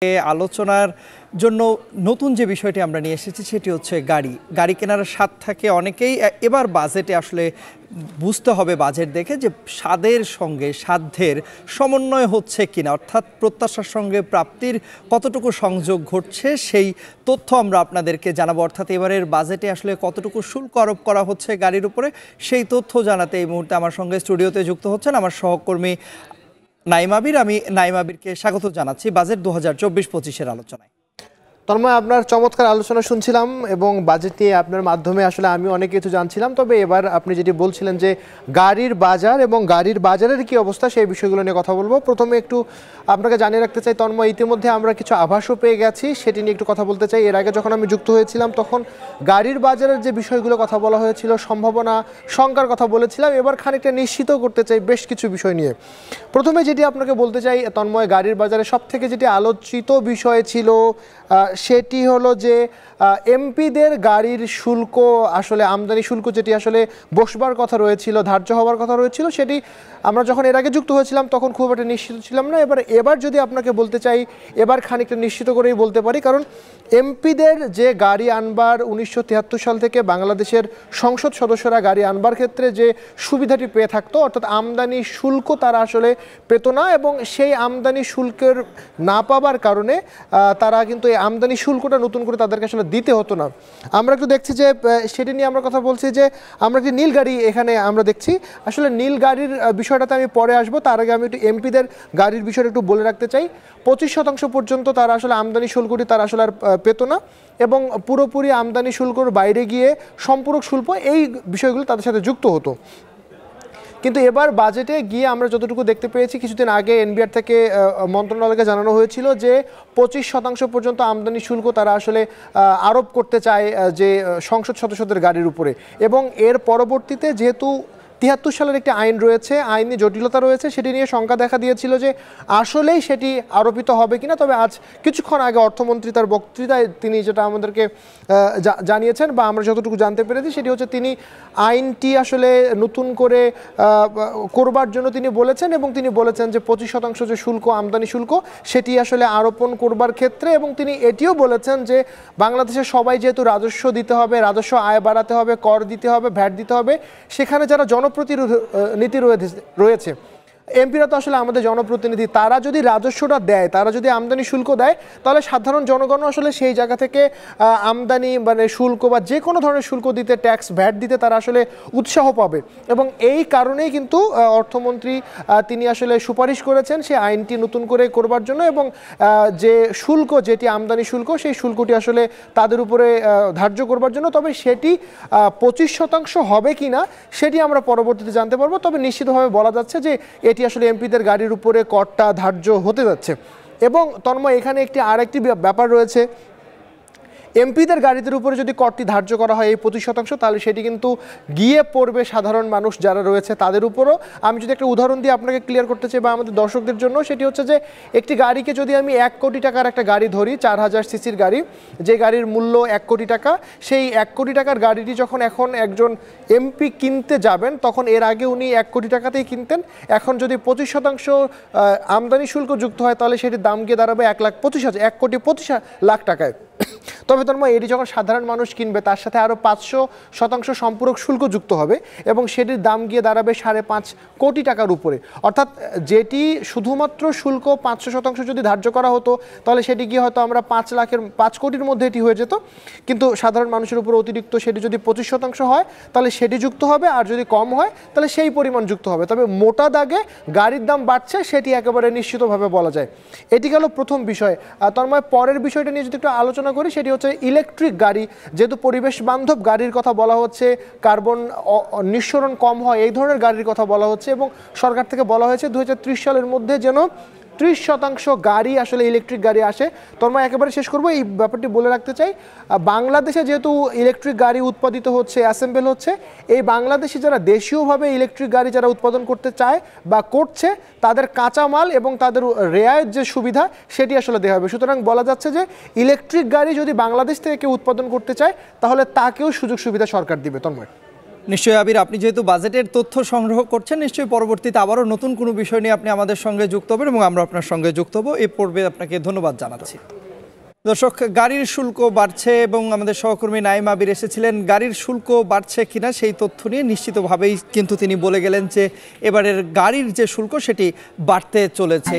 আলোচনার জন্য নতুন যে বিষয়টি আমরা নিয়ে এসেছি সেটি হচ্ছে গাড়ি কেনার স্বাদ থাকে অনেকেই। এবার বাজেটে আসলে বুঝতে হবে বাজেট দেখে যে স্বাদের সঙ্গে সাধ্যের সমন্বয় হচ্ছে কিনা, অর্থাৎ প্রত্যাশার সঙ্গে প্রাপ্তির কতটুকু সংযোগ ঘটছে সেই তথ্য আমরা আপনাদেরকে জানাবো। অর্থাৎ এবারের বাজেটে আসলে কতটুকু শুল্ক আরোপ করা হচ্ছে গাড়ির উপরে সেই তথ্য জানাতে এই মুহূর্তে আমার সঙ্গে স্টুডিওতে যুক্ত হচ্ছেন আমার সহকর্মী নাইমাবির। আমি নাইমাবিরকে স্বাগত জানাচ্ছি বাজেট 2024-25-এর আলোচনায়। তন্ময়, আপনার চমৎকার আলোচনা শুনছিলাম এবং বাজেট নিয়ে আপনার মাধ্যমে আসলে আমি অনেক কিছু জানছিলাম। তবে এবার আপনি যেটি বলছিলেন যে গাড়ির বাজার এবং গাড়ির বাজারের কি অবস্থা সেই বিষয়গুলো নিয়ে কথা বলবো। প্রথমে একটু আপনাকে জানিয়ে রাখতে চাই তন্ময়, ইতিমধ্যে আমরা কিছু আভাসও পেয়ে গেছি, সেটি নিয়ে একটু কথা বলতে চাই। এর আগে যখন আমি যুক্ত হয়েছিলাম তখন গাড়ির বাজারের যে বিষয়গুলো কথা বলা হয়েছিল, সম্ভাবনা শঙ্কার কথা বলেছিলাম। এবার খানিকটা নিশ্চিত করতে চাই বেশ কিছু বিষয় নিয়ে। প্রথমে যেটি আপনাকে বলতে চাই তন্ময়, গাড়ির বাজারে সবথেকে যেটি আলোচিত বিষয় ছিল সেটি হলো যে এমপিদের গাড়ির শুল্ক, আসলে আমদানি শুল্ক যেটি আসলে বসবার কথা রয়েছিল, ধার্য হওয়ার কথা রয়েছিল, সেটি আমরা যখন এর আগে যুক্ত হয়েছিলাম তখন খুব একটা নিশ্চিত ছিলাম না। এবার যদি আপনাকে বলতে চাই, এবার খানিকটা নিশ্চিত করেই বলতে পারি, কারণ এমপিদের যে গাড়ি আনবার 1973 সাল থেকে বাংলাদেশের সংসদ সদস্যরা গাড়ি আনবার ক্ষেত্রে যে সুবিধাটি পেয়ে থাকতো, অর্থাৎ আমদানি শুল্ক তারা আসলে পেত না, এবং সেই আমদানি শুল্কের না পাবার কারণে তারা কিন্তু এই আমদানি শুল্কটা নতুন করে তাদেরকে আসলে দিতে হতো না। আমরা একটু দেখছি যে সেটি নিয়ে আমরা কথা বলছি যে আমরা একটি নীল গাড়ি এখানে আমরা দেখছি। আসলে নীল গাড়ির বিষয়টাতে আমি পরে আসবো, তার আগে আমি একটু এমপিদের গাড়ির বিষয়টা একটু বলে রাখতে চাই। 25% পর্যন্ত তারা আসলে আমদানি শুল্কটি তারা আসলে আর পেত না, এবং পুরোপুরি আমদানি শুল্কর বাইরে গিয়ে সম্পূরক শুল্ক এই বিষয়গুলো তাদের সাথে যুক্ত হতো। কিন্তু এবার বাজেটে গিয়ে আমরা যতটুকু দেখতে পেয়েছি, কিছুদিন আগে এনবিআর থেকে মন্ত্রণালয়কে জানানো হয়েছিল যে 25% পর্যন্ত আমদানি শুল্ক তারা আসলে আরোপ করতে চায় যে সংসদ সদস্যদের গাড়ির উপরে। এবং এর পরবর্তীতে যেহেতু 73 সালের একটি আইন রয়েছে, আইনি জটিলতা রয়েছে, সেটি নিয়ে শঙ্কা দেখা দিয়েছিল যে আসলেই সেটি আরোপিত হবে কিনা। তবে আজ কিছুক্ষণ আগে অর্থমন্ত্রী তার বক্তৃতায় তিনি যেটা আমাদেরকে জানিয়েছেন বা আমরা যতটুকু জানতে পেরেছি সেটি হচ্ছে তিনি আইনটি আসলে নতুন করে করবার জন্য তিনি বলেছেন, এবং তিনি বলেছেন যে 25% যে শুল্ক, আমদানি শুল্ক, সেটি আসলে আরোপণ করবার ক্ষেত্রে। এবং তিনি এটিও বলেছেন যে বাংলাদেশের সবাই যেহেতু রাজস্ব দিতে হবে, রাজস্ব আয় বাড়াতে হবে, কর দিতে হবে, ভ্যাট দিতে হবে, সেখানে যারা জনপ্রতিনিধি রয়েছে, এমপিরা তো আসলে আমাদের জনপ্রতিনিধি, তারা যদি রাজস্বটা দেয়, তারা যদি আমদানি শুল্ক দেয়, তাহলে সাধারণ জনগণ আসলে সেই জায়গা থেকে আমদানি মানে শুল্ক বা যে কোনো ধরনের শুল্ক দিতে, ট্যাক্স ভ্যাট দিতে তারা আসলে উৎসাহ পাবে। এবং এই কারণেই কিন্তু অর্থমন্ত্রী তিনি আসলে সুপারিশ করেছেন সেই আইনটি নতুন করে করবার জন্য, এবং যে শুল্ক, যেটি আমদানি শুল্ক, সেই শুল্কটি আসলে তাদের উপরে ধার্য করবার জন্য। তবে সেটি 25% হবে কি না সেটি আমরা পরবর্তীতে জানতে পারবো। তবে নিশ্চিতভাবে বলা যাচ্ছে যে এটি আসলে এমপিদের গাড়ির উপরে করটা ধার্য হতে যাচ্ছে। এবং তন্ময়, এখানে আরেকটি ব্যাপার রয়েছে, এমপিদের গাড়িদের উপরে যদি করটি ধার্য করা হয় এই 25%, তাহলে সেটি কিন্তু গিয়ে পড়বে সাধারণ মানুষ যারা রয়েছে তাদের উপরও। আমি যদি একটা উদাহরণ দিয়ে আপনাকে ক্লিয়ার করতে চাই বা আমাদের দর্শকদের জন্য, সেটি হচ্ছে যে একটি গাড়িকে যদি আমি 1 কোটি টাকার একটা গাড়ি ধরি, 4000 সিসির গাড়ি, যে গাড়ির মূল্য 1 কোটি টাকা, সেই 1 কোটি টাকার গাড়িটি যখন এখন একজন এমপি কিনতে যাবেন, তখন এর আগে উনি 1 কোটি টাকাতেই কিনতেন। এখন যদি 25% আমদানি শুল্ক যুক্ত হয়, তাহলে সেটির দাম গিয়ে দাঁড়াবে 1,25,000 টাকায়। তবে তন্ময়, এটি যখন সাধারণ মানুষ কিনবে, তার সাথে আরও 500% সম্পূরক শুল্ক যুক্ত হবে, এবং সেটির দাম গিয়ে দাঁড়াবে 5.5 কোটি টাকার উপরে। অর্থাৎ যেটি শুধুমাত্র শুল্ক 500% যদি ধার্য করা হতো, তাহলে সেটি গিয়ে হয়তো আমরা 5 কোটির মধ্যে এটি হয়ে যেত। কিন্তু সাধারণ মানুষের উপর অতিরিক্ত সেটি যদি 25% হয়, তাহলে সেটি যুক্ত হবে, আর যদি কম হয় তাহলে সেই পরিমাণ যুক্ত হবে। তবে মোটা দাগে গাড়ির দাম বাড়ছে সেটি একেবারে নিশ্চিতভাবে বলা যায়। এটি গেল প্রথম বিষয়। তন্ময়, পরের বিষয়টা নিয়ে যদি একটু আলোচনা করি, সেটি হচ্ছে ইলেকট্রিক গাড়ি। যেহেতু পরিবেশ বান্ধব গাড়ির কথা বলা হচ্ছে, কার্বন নিঃসরণ কম হয়, এই ধরনের গাড়ির কথা বলা হচ্ছে, এবং সরকার থেকে বলা হয়েছে 2030 সালের মধ্যে যেন 30% গাড়ি আসলে ইলেকট্রিক গাড়ি আসে। তন্ময়, একেবারে শেষ করবো, এই ব্যাপারটি বলে রাখতে চাই, বাংলাদেশে যেহেতু ইলেকট্রিক গাড়ি উৎপাদিত হচ্ছে, অ্যাসেম্বল হচ্ছে, এই বাংলাদেশি যারা দেশীয়ভাবে ইলেকট্রিক গাড়ি যারা উৎপাদন করতে চায় বা করছে, তাদের কাঁচামাল এবং তাদের রেয়ায়ের যে সুবিধা সেটি আসলে দেওয়া হবে। সুতরাং বলা যাচ্ছে যে ইলেকট্রিক গাড়ি যদি বাংলাদেশ থেকে কেউ উৎপাদন করতে চায়, তাহলে তাকেও সুযোগ সুবিধা সরকার দিবে। তন্ময়। নিশ্চয়ই আবির, আপনি যেহেতু বাজেটের তথ্য সংগ্রহ করছেন, নিশ্চয়ই পরবর্তীতে আবারও নতুন কোনো বিষয় নিয়ে আপনি আমাদের সঙ্গে যুক্ত হবেন এবং আমরা আপনার সঙ্গে যুক্ত হব। এই পর্বে আপনাকে ধন্যবাদ জানাচ্ছি। দর্শক, গাড়ির শুল্ক বাড়ছে এবং আমাদের সহকর্মী নাইম আবির এসেছিলেন গাড়ির শুল্ক বাড়ছে কিনা সেই তথ্য নিয়ে। নিশ্চিতভাবেই কিন্তু তিনি বলে গেলেন যে এবারের গাড়ির যে শুল্ক সেটি বাড়তে চলেছে।